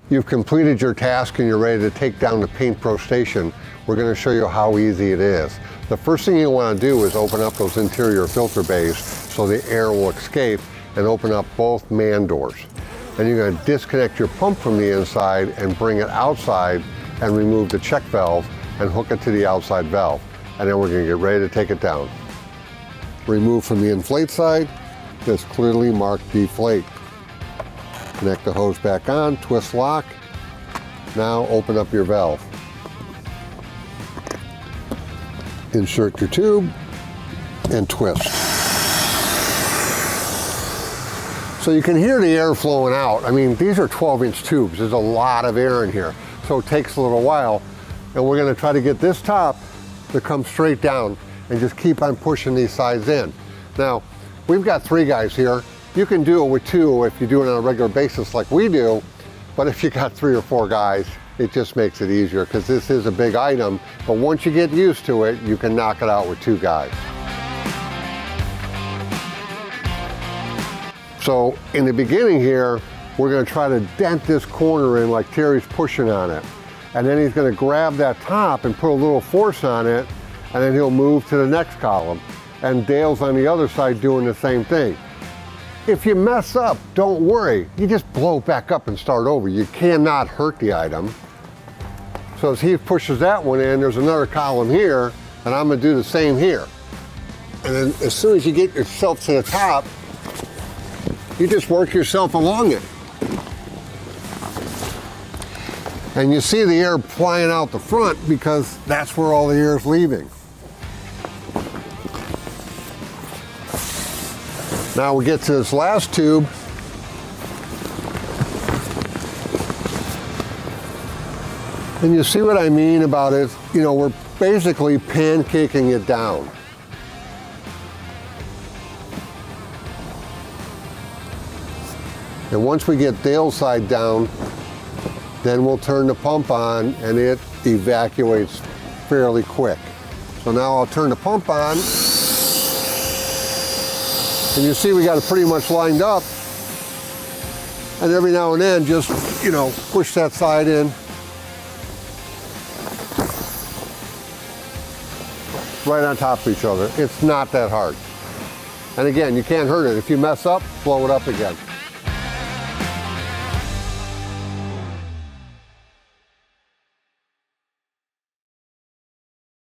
you've completed your task and you're ready to take down the Paint Pro station, we're going to show you how easy it is. The first thing you want to do is open up those interior filter bays so the air will escape, and open up both man doors. And you're going to disconnect your pump from the inside and bring it outside and remove the check valve and hook it to the outside valve. And then we're going to get ready to take it down. Remove from the inflate side, this clearly marked deflate. Connect the hose back on, twist lock. Now open up your valve. Insert your tube and twist. So you can hear the air flowing out. I mean, these are 12-inch tubes. There's a lot of air in here. So it takes a little while. And we're going to try to get this top to come straight down and just keep on pushing these sides in. Now, we've got 3 guys here. You can do it with 2 if you do it on a regular basis like we do. But if you got 3 or 4 guys, it just makes it easier because this is a big item. But once you get used to it, you can knock it out with 2 guys. So in the beginning here, we're going to try to dent this corner in like Terry's pushing on it. And then he's going to grab that top and put a little force on it, and then he'll move to the next column. And Dale's on the other side doing the same thing. If you mess up, don't worry. You just blow it back up and start over. You cannot hurt the item. So as he pushes that one in, there's another column here, and I'm going to do the same here. And then as soon as you get yourself to the top, you just work yourself along it. And you see the air flying out the front because that's where all the air is leaving. Now we get to this last tube. And you see what I mean about it? You know, we're basically pancaking it down. And once we get Dale's side down, then we'll turn the pump on and it evacuates fairly quick. So now I'll turn the pump on. And you see we got it pretty much lined up. And every now and then just, you know, push that side in. Right on top of each other. It's not that hard. And again, you can't hurt it. If you mess up, blow it up again.